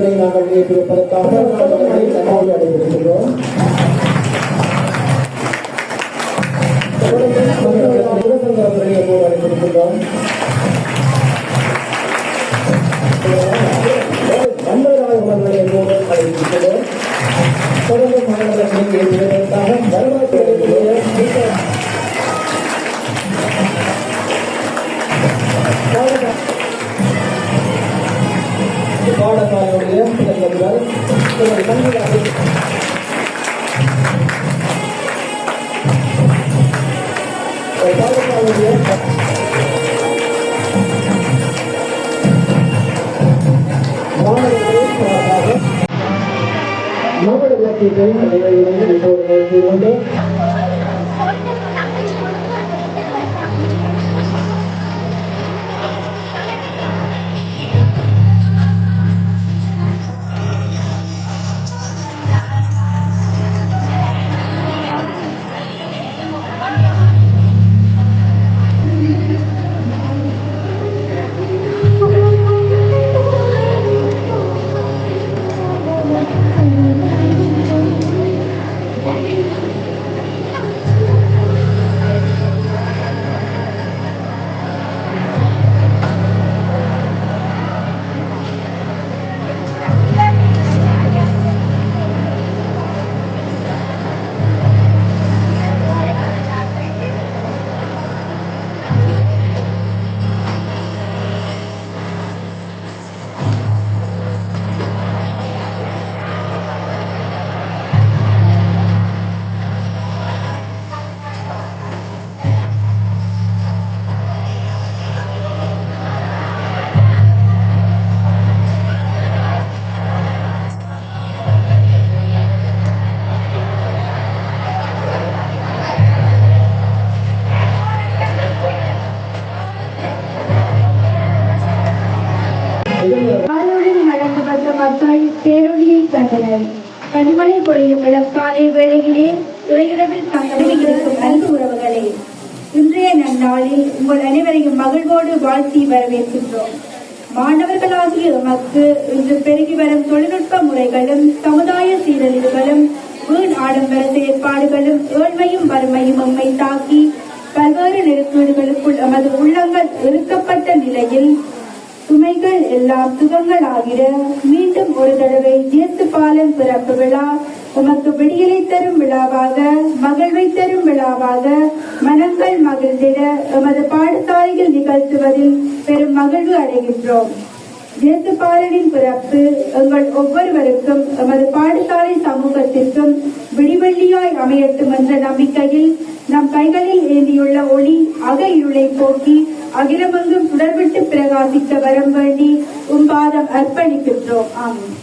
விருதை நாங்கள் ஏற்றிருப்பதற்காக நன்றி அடைந்திருக்கிறோம். அடைந்திருக்கின்றோம். மன்னராக அடைந்திருக்கிறோம். தொடர்ந்து மாணவர்களை ஏற்றுவதற்காக வரலாற்று பாடசாலையுடைய முதல்வர்கள் பாடசாலையுடைய மாணவர்களுக்காக மாவட்ட இலக்கியத்தை கொண்டு பேரொழியை கண்டனர். கண்மலை பொழியும் இளக்காலை வேளையிலே துறையிடவில் தங்கியிருக்கும் அன்பு உறவுகளே, இன்றைய நன்னாளில் உங்கள் அனைவரையும் மகிழ்வோடு வாழ்த்தி வரவேற்கின்றோம். மாணவர்களாகிய எமக்கு இன்று பெருகி வரும் தொழில்நுட்ப முறைகளும் சமுதாய சீரழிவுகளும் வீண் ஆடம்பர செயற்பாடுகளும் ஏழ்மையும் வறுமையும் எம்மை தாக்கி பல்வேறு நெருக்கீடுகளுக்குள் எமது உள்ளங்கள் இறுக்கப்பட்ட நிலையில் சுமைகள் எல்லாம் சுகங்களாகிட மீண்டும் ஒரு தடவை இயேசு பாலன் பிறப்பு விழா உமக்கு விடியலை தரும் விழாவாக, மகிழ்வை தரும் விழாவாக மனங்கள் மகிழ்ந்திட எமது பாடசாலையில் நிகழ்த்துவதில் பெரும் மகிழ்வு அடைகின்றோம். இயேசு பாலனின் பிறப்பு எங்கள் ஒவ்வொருவருக்கும் எமது பாடசாலை சமூகத்திற்கும் விடிவெள்ளியாய் அமையட்டும் என்ற நம்பிக்கையில் நம் கைகளில் ஏந்தியுள்ள ஒளி அக இருளை போக்கி அகிலமெங்கும் சுடர்விட்டு பிரகாசிக்க வரம் வேண்டி பாதம் அர்ப்பணிக்கின்றோம். ஆமென்.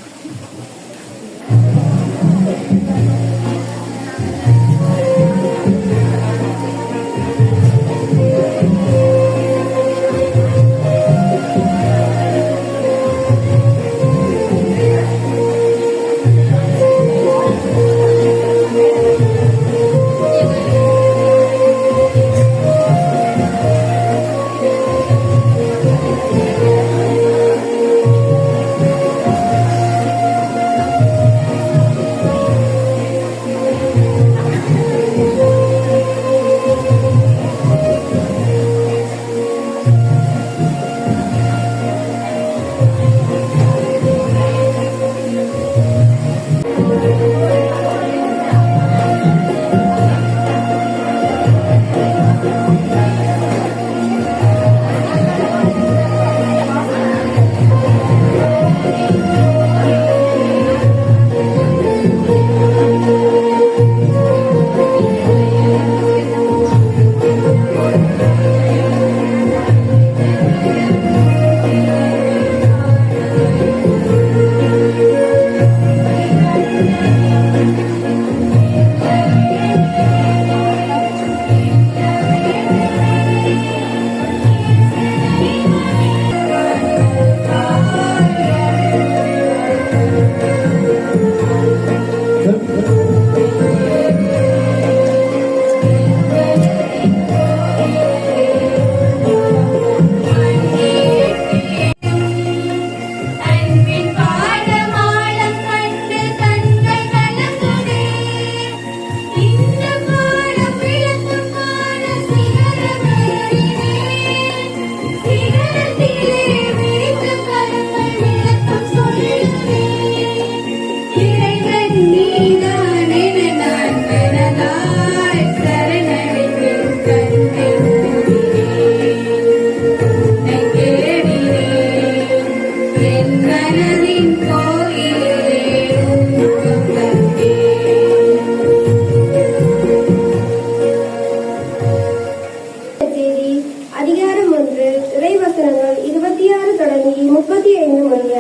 அதிகாரம் 1 இறைவசனங்கள் 26 தொடங்கி 35 முடிய.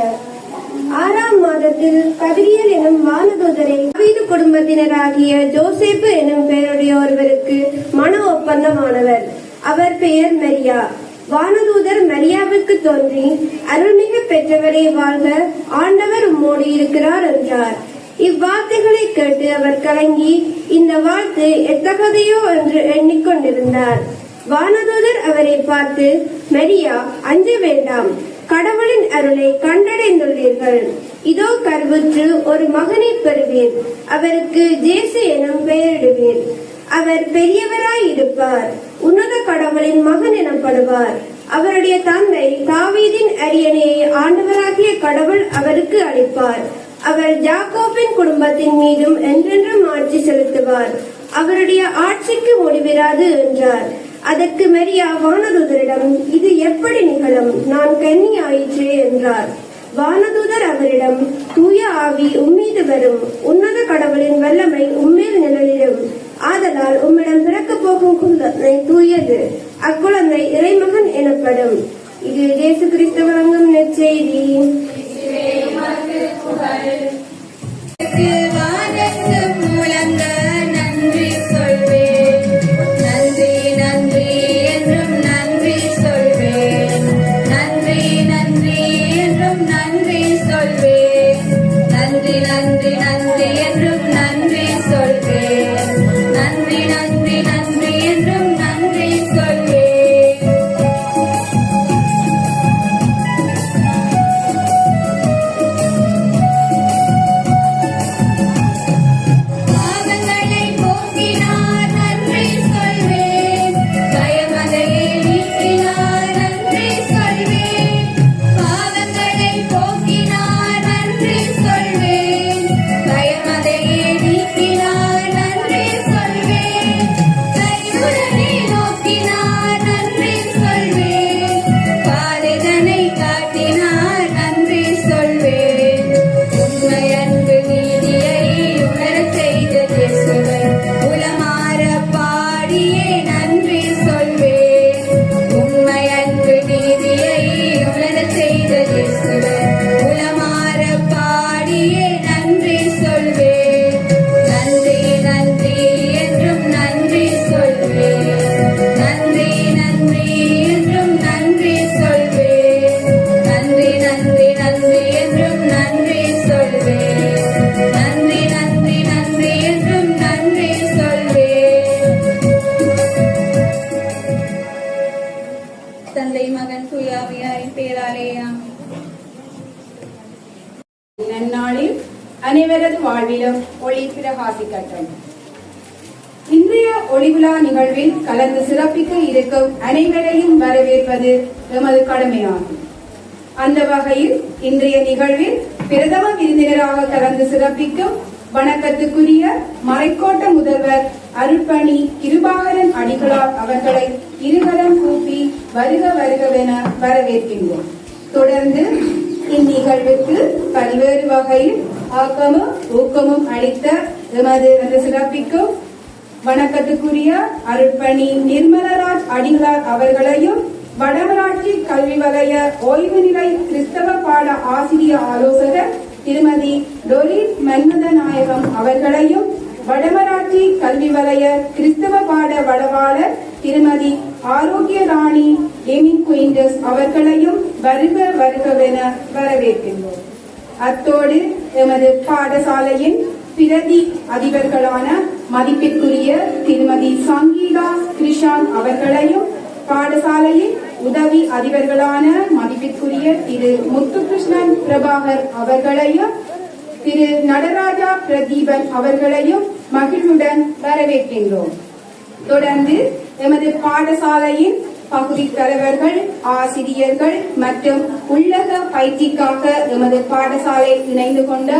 6ஆம் மாதத்தில் கபிரியேல் எனும் வானதூதரை தாவீது குடும்பத்தினராகிய ஜோசேப்பு எனும் பெயருடைய ஒருவருக்கு மன ஒப்பந்தமானவர். அவர் பெயர் மரியா. வானதூதர் மரியாவுக்கு தோன்றி, அருள்மிகு பெற்றவரே வாழ்க, ஆண்டவர் உம்மோடு இருக்கிறார் என்றார். இவ்வார்த்தைகளை கேட்டு அவர் கலங்கி, இந்த வாழ்த்து எத்தகதையோ என்று எண்ணிக்கொண்டிருந்தார். வானதூதர் அவரை பார்த்து, மரியா, அஞ்ச வேண்டாம், கடவுளின் அருளை கண்டடைந்துள்ளீர்கள். இதோ கருவுற்று ஒரு மகனை பெறுவீர், அவருக்கு ஜேசு எனும் பெயரிடுவீர். அவர் பெரியவராய் இருப்பார், உன்னத கடவுளின் மகன் எனப்படுவார். அவருடைய தந்தை தாவீதின் அரியணையை ஆண்டவராகிய கடவுள் அவருக்கு அளிப்பார். அவர் யாக்கோபின் குடும்பத்தின் மீதும் என்றென்றும் ஆட்சி செலுத்துவார். அவருடைய ஆட்சிக்கு முடிவிராது என்றார். அதற்கு மரியா வானதூதரிடம், இது எப்படி நிகழும்? நான் கன்னி ஆயிற்றே என்றார். வானதூதர் அவரிடம், தூய ஆவி உம்மீது வரும், உன்னத கடவுளின் வல்லமை உம்மேல் நிழலிடும். ஆதலால் உம்மிடம் பிறக்கப் போகும் குழந்தை தூயது, அக்குழந்தை இறைமகன் எனப்படும். இது இயேசு கிறிஸ்து வழங்கும் நற்செய்தி. தந்தை, மகன், தூய ஆவியாரின் பெயராலே ஆமென். நன்னாளில் அனைவரது வாழ்விலும் ஒளி பிரகாசிக்கட்டும். இன்றைய ஒளிவிழா நிகழ்வில் கலந்து சிறப்பிக்க இருக்கும் அனைவரையும் வரவேற்பது எமது கடமையாகும். அந்த வகையில் இன்றைய நிகழ்வில் பிரதம விருந்தினராக கலந்து சிறப்பிக்கும் வணக்கத்துக்குரிய மறைக்கோட்ட முதல்வர் அருட்பணி கிருபாகரன் அடிகளார் அவர்களை இருகரம் கூப்பி வருக வருகவென வரவேற்கின்றோம். தொடர்ந்து இந்நிகழ்வுக்கு பல்வேறு வகையில் ஆக்கமும் ஊக்கமும் அளித்த எமது அந்த சிறப்பிக்கும் வணக்கத்துக்குரிய அருட்பணி நிர்மலராஜ் அடிகளார் அவர்களையும் வடமராட்சி கல்வி வலய ஓய்வு நிலை கிறிஸ்தவ பாட ஆசிரிய ஆலோசகர் திருமதி டொலிஸ் மன்மதநாயகம் அவர்களையும் வடமராட்சி கல்வி வலய கிறிஸ்தவ பாட வடவாளர் திருமதி ஆரோக்கிய ராணி எமி குயின்டஸ் அவர்களையும் வருக வருகவென வரவேற்கின்றோம். அத்தோடு எமது பாடசாலையின் பிரதி அதிபர்களான மதிப்பிற்குரிய திருமதி சங்கீதா கிருஷான் அவர்களையும், பாடசாலையின் உதவி அதிபர்களான மதிப்பிற்குரிய திரு முத்துகிருஷ்ணன் பிரபாகர் அவர்களையும், திரு நடராஜா பிரதீபன் அவர்களையும் மகிழ்வுடன் வரவேற்கின்றோம். தொடர்ந்து எமது பாடசாலையின் பகுதி தலைவர்கள், ஆசிரியர்கள் மற்றும் உள்ளக பயிற்சிக்காக எமது பாடசாலை இணைந்து கொண்ட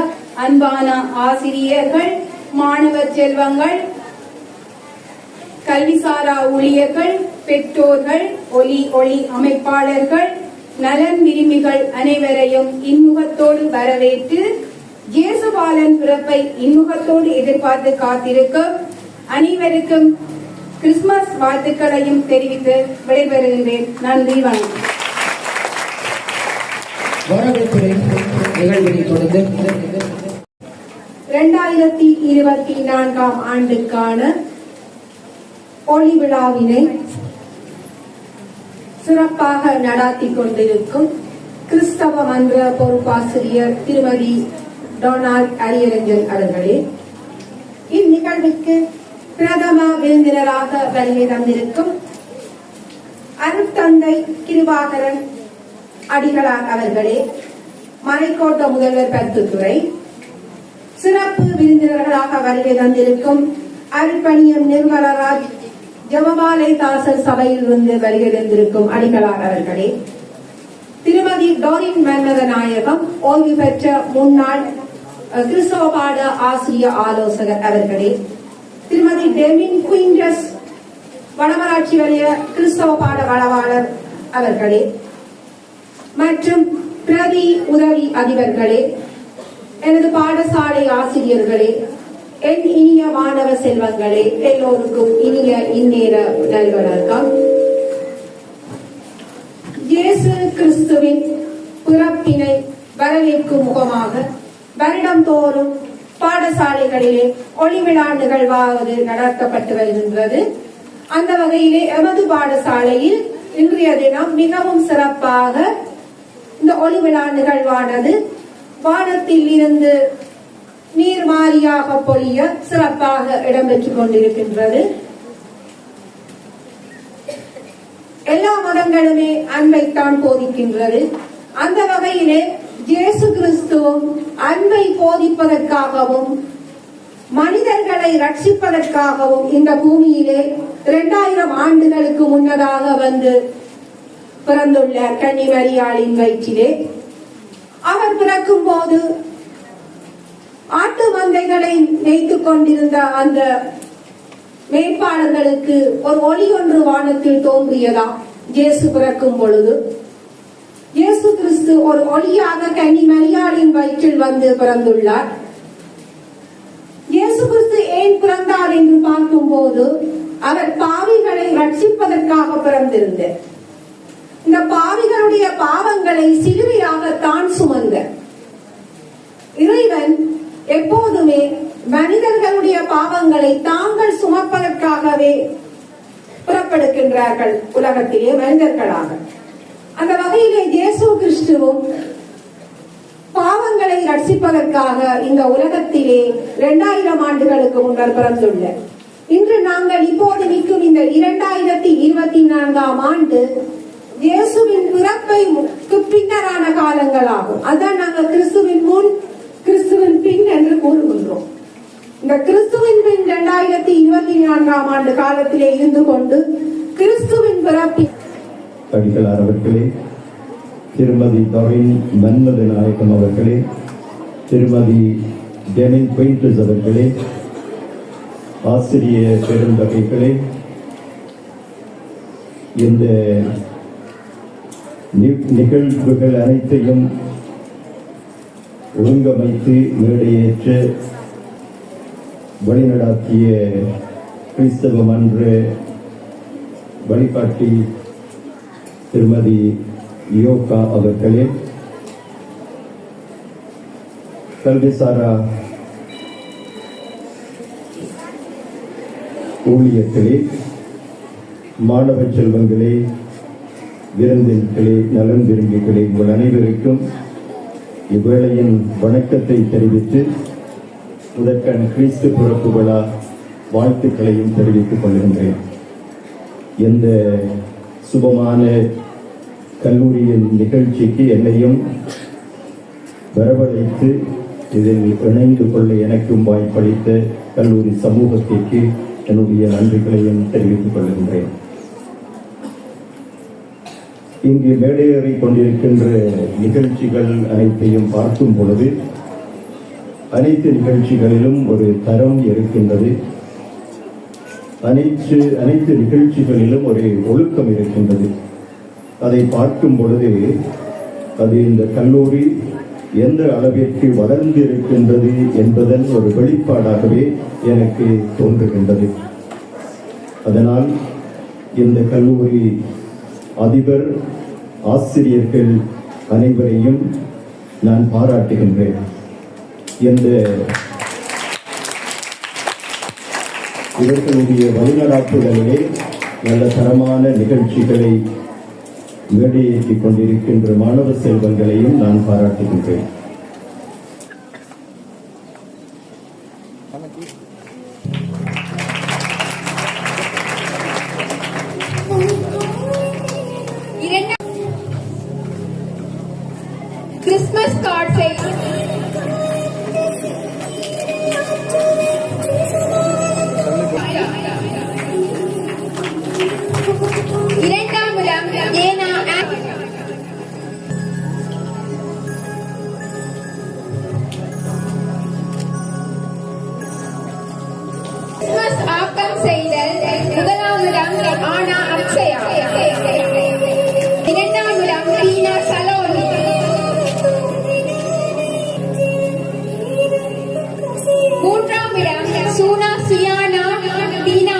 அன்பான ஆசிரியர்கள், மாணவ செல்வங்கள், கல்விசாரா ஊழியர்கள், பெற்றோர்கள், ஒலி அமைப்பாளர்கள், நலன் விரும்பிகள் அனைவரையும் இன்முகத்தோடு வரவேற்று இயேசுபாலன் பிறப்பை இன்முகத்தோடு எதிர்பார்த்து காத்திருக்கும் அனைவருக்கும் கிறிஸ்துமஸ் வாழ்த்துக்களையும் தெரிவித்து விடைபெறுகின்றேன். நன்றி, வணக்கம். வரவேற்புரை நிகழ்வினை தொடர்ந்து 2024 ஆண்டுக்கான ஒளி விழாவினை சிறப்பாக நடாத்தி கொண்டிருக்கும் கிறிஸ்தவ மன்ற பொறுப்பாசிரியர் திருமதி டொனால்ட் அரியரஞ்சன் அவர்களே, இந்நிகழ்வுக்கு பிரதம விருந்தினராக வருகை தந்திருக்கும் அருட்தந்தை கிருபாகரன் அடிகளார் அவர்களே, மறைக்கோட்ட முதல்வர் பருத்துத்துறை, சிறப்பு விருந்தினர்களாக வருகை தந்திருக்கும் அருட்பணியம் நிர்மலராஜ் ஜெபமாலை தாசர் சபையில் இருந்து வருகை தந்திருக்கும் அடிகளார் அவர்களே, திருமதி டோரின் மன்மதநாயகம் ஓய்வு பெற்ற முன்னாள் கிறிஸ்தவ பாட ஆசிரியர் ஆலோசகர் அவர்களே, திருமதி டெமின் குயின்டஸ் வடமராட்சி வலய கிறிஸ்தவ பாட வளவாளர் அவர்களே மற்றும் பிரதி உதவி அதிபர்களே, எனது பாடசாலை ஆசிரியர்களே, என் இனிய மாணவ செல்வங்களே, எல்லோருக்கும் இனிய இந்நேர நல்வணக்கம். இயேசு கிறிஸ்துவின் பிறப்பினை வரவேற்கும் முகமாக வருடம் தோறும் பாடசாலைகளிலே ஒளிவிழா நிகழ்வாவது நடத்தப்பட்டு வருகின்றது. அந்த வகையிலே எமது பாடசாலையில் இன்றைய தினம் மிகவும் சிறப்பாக இந்த ஒளிவிழா நிகழ்வானது வானத்தில் இருந்து நீர் மாறியாக பொழிய சிறப்பாக இடம்பெற்றுக் கொண்டிருக்கின்றது. எல்லா மதங்களுமே அன்பைத்தான் போதிக்கின்றது. அந்த வகையிலே இயேசு கிறிஸ்துவும் அன்பை போதிப்பதற்காகவும் மனிதர்களை ரட்சிப்பதற்காகவும் இந்த பூமியிலே 2000 ஆண்டுகளுக்கு முன்னதாக வந்து பிறந்துள்ள கன்னிமரியாளின் வயிற்றிலே அவர் பிறக்கும் போது ஆட்டு மந்தைகளை மேய்த்துக் கொண்டிருந்த அந்த மேய்ப்பாளர்களுக்கு ஒரு ஒளி ஒன்று வானத்தில் தோன்றியதாம். இயேசு பிறக்கும் பொழுது இயேசு கிறிஸ்து ஒரு ஒளியாக கன்னிமரியாளின் வயிற்றில் வந்து பிறந்துள்ளார். இயேசு கிறிஸ்து ஏன் பிறந்தார் என்று பார்க்கும் போது அவர் பாவிகளை ரட்சிப்பதற்காக பிறந்திருந்தார். இந்த பாவிகளுடைய பாவங்களை சிலுவையாக தான் சுமந்த இறைவன் எப்போதுமே மனிதர்களுடைய பாவங்களை தாங்கள் சுமப்பதற்காகவே புறப்படுகின்றார்கள் உலகத்திலே மனிதர்களாக. அந்த வகையிலே இயேசு கிறிஸ்துவும் பாவங்களை ரட்சிப்பதற்காக இந்த உலகத்திலே 2000 ஆண்டுகளுக்கு முன்னர் பிறந்துள்ளார். இன்று நாங்கள் இப்போது நிற்கும் இந்த 2024 ஆண்டு இயேசுவின் பிறப்பை பின்னரான காலங்களாகும். அதான் நாங்கள் கிறிஸ்துவின் முன் கிறிஸ்துவின் பின் என்று கூறுகின்றோம். இந்த கிறிஸ்துவின் பின் 2024 ஆண்டு காலத்திலே இருந்து கொண்டு கிறிஸ்துவின் பிறப்பின் அடிகளார் அவர்களே, திருமதி டொரின் மன்மதநாயகம் அவர்களே, திருமதி டெமின் குயின்டஸ் அவர்களே, ஆசிரிய பெருந்தகைகளே, இந்த நிகழ்வுகள் அனைத்தையும் ஒழுங்கமைத்து மேடையேற்று வழிநடாத்திய கிறிஸ்தவ மன்ற வழிகாட்டி திருமதி யோகா அவர்களே, கல்விசாரா ஊழியர்களே, மாணவ செல்வங்களே, விருந்தினர்களே, நலன் விரும்பிகளே, உங்கள் அனைவருக்கும் இவ்வேளையின் வணக்கத்தை தெரிவித்து முதற்கண் கிறிஸ்து பிறப்பு விழா வாழ்த்துக்களையும் தெரிவித்துக் கொள்கின்றேன். இந்த சுபமான கல்லூரியின் நிகழ்ச்சிக்கு என்னையும் வரவழைத்து இதில் இணைந்து கொள்ள எனக்கும் வாய்ப்பளித்த கல்லூரி சமூகத்திற்கு என்னுடைய நன்றிகளையும் தெரிவித்துக் கொள்கின்றேன். இங்கு மேடையேறி கொண்டிருக்கின்ற நிகழ்ச்சிகள் அனைத்தையும் பார்க்கும் பொழுது அனைத்து நிகழ்ச்சிகளிலும் ஒரு தரம் இருக்கின்றது. அனைத்து நிகழ்ச்சிகளிலும் ஒரு ஒழுக்கம் இருக்கின்றது. அதை பார்க்கும் பொழுது அது இந்த கல்லூரி எந்த அளவிற்கு வளர்ந்து இருக்கின்றது என்பதன் ஒரு வெளிப்பாடாகவே எனக்கு தோன்றுகின்றது. அதனால் இந்த கல்லூரி அதிபர், ஆசிரியர்கள் அனைவரையும் நான் பாராட்டுகின்றேன். இவர்களுடைய வழிநடாத்துதலிலே நல்ல தரமான நிகழ்ச்சிகளை மேடையேற்றிக் கொண்டிருக்கின்ற மாணவ செல்வங்களையும் நான் பாராட்டுகின்றேன். கிறிஸ்துமஸ் கார்ட்ஸை இரண்டாம் இடம் ஏனா கிறிஸ்துமஸ் ஆக்கம் செய்தல் முதலாம் இடம் ஆனா அக்ஷயா, இரண்டாம் இடம் பீனா சலோனி, மூன்றாம் இடம் சூனா சியானா தீனா,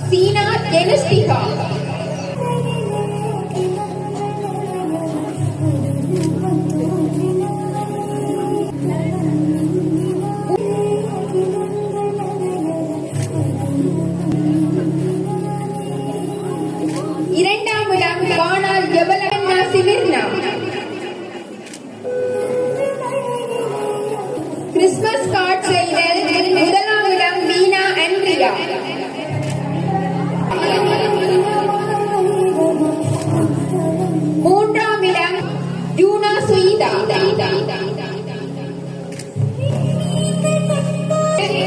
சீனா ஜெனஸ்டிகா, இரண்டாம் இடம் வானால் ஜபலன்னா சிமிர்னா, கிறிஸ்துமஸ் கார்ட் செய்தல் முதலாம் இடம் வீணா அன்பியா, மூன்றாம் இடம் ஜூனா சுயிதா,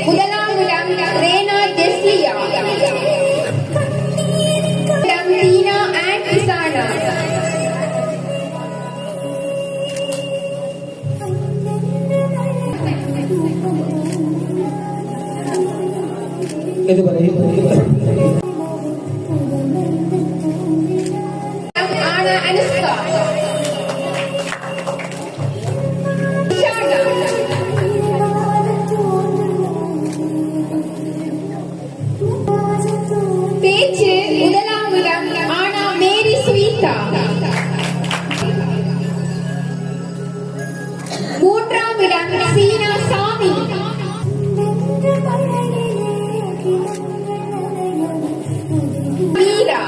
முதலாம் இடம் ரேனா ஜெஸ்லியா, இடம் தீனா அண்ட் இசானா, ஆனா அனுஷ்கா, இஷானா, பேச்சு முதலாம் இடம் ஆனா மேரி சுவீதா, மூன்றாம் இடம் சீனா சாமி, மீரா,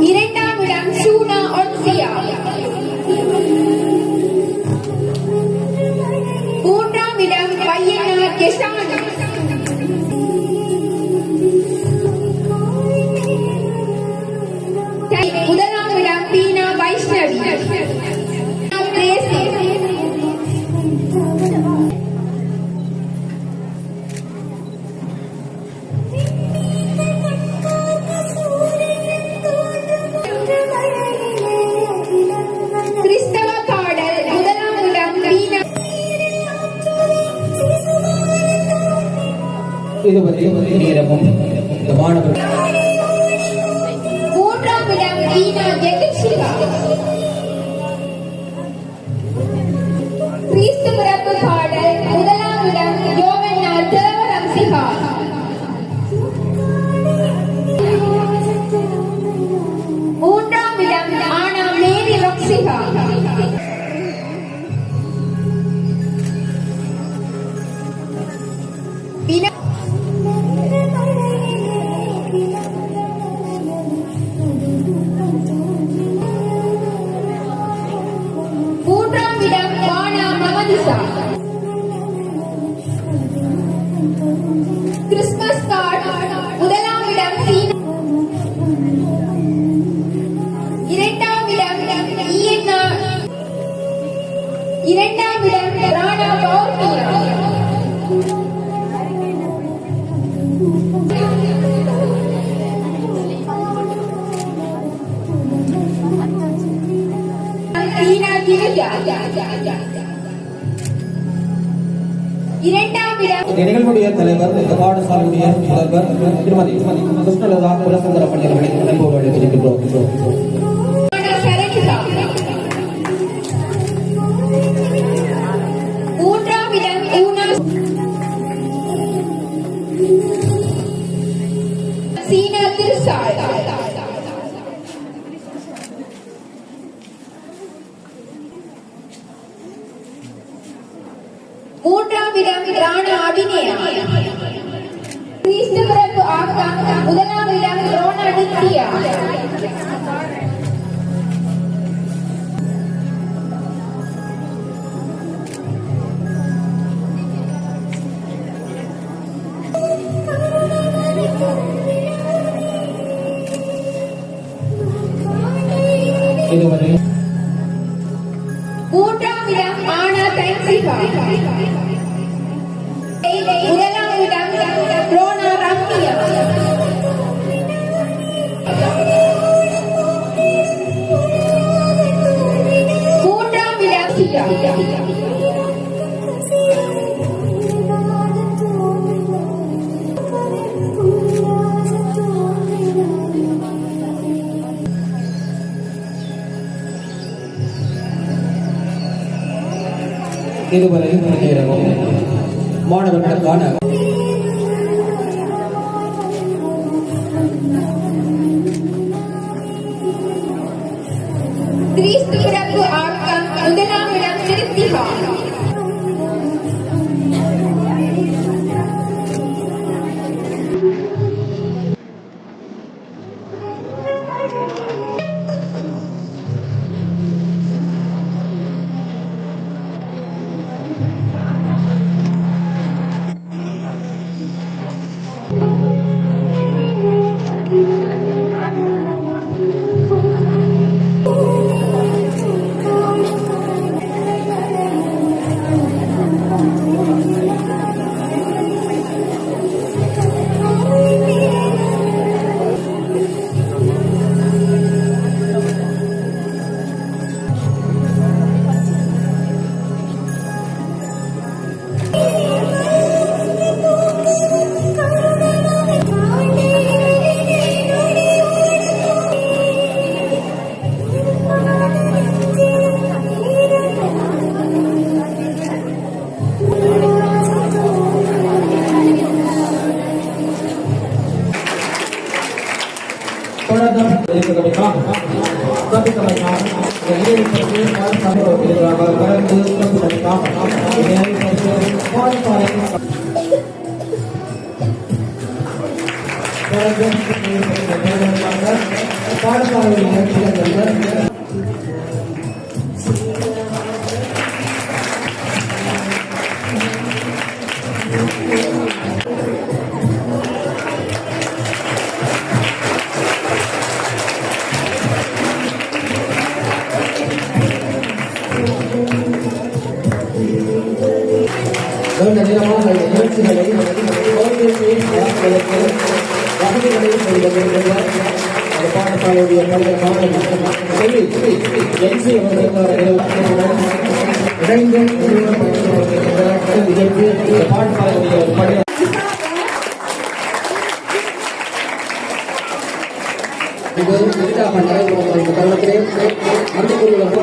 இரண்டாம் இடம் சூனா ஒன்சியா, மூன்றாம் இடம் பையனா கெசானா, முதலாம் இடம் பீனா வைஷ்ணவி, கிறிஸ்தவ பாடல் முதலாம் இடம் பீனா, மூன்றாம் இடம் பீனா ஜெகசிகா, கிறிஸ்து பிறப்பு பாடல் முதலாம் இடம் யோவன்னா தேவரம்சிகா, மூன்றாம் இடம் ஆனா மேரி ரொக்சிகா, வினா இரண்டாம் இடம் ராணா பௌர்ணியா. சீனா திவ்யா. இரண்டாம் இடம் இந்த நிகழ்வுடைய தலைவர் இந்த பாடசாலையுடைய முதல்வர் திருமதி கிருஷ்ணலதா குலசுந்தர பள்ளிகளை அன்போடு அழைத்திருக்கின்றோம். சரணிகா. மூன்றாம் இடம் ஊனா சீனா திருசால். மூன்றாம் இடம் ராணா அபிநயா. கிறிஸ்துவரப்பு ஆக்கம். முதலாம் இடம் ரோனா நித்யா. இதுவரை மூன்றாம் இடம் ஆனா தைசிகா. முதலாம் இடம் ரோனா ரம்யா. மூன்றாம் இடம் சிகா. இதுவரை நேரமும் மாணவர்களுக்கான கிறிஸ்துவரப்பு ஆக்கம். முதலாம் இடம் திருத்திகா.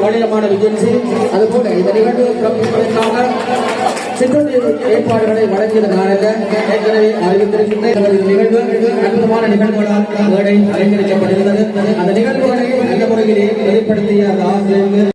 மாநிலமான விஜயன்சி அதுபோல இந்த நிகழ்வு சிற்றுண்டி ஏற்பாடுகளை வழங்கியதனால ஏற்கனவே அறிவித்திருக்கின்ற நிகழ்வு அற்புதமான நிகழ்வுகளால் மேடை அலங்கரிக்கப்பட்டிருந்தது. அந்த நிகழ்வுகளை நல்ல முறையிலே வெளிப்படுத்திய அந்த ஆசிரியர்கள்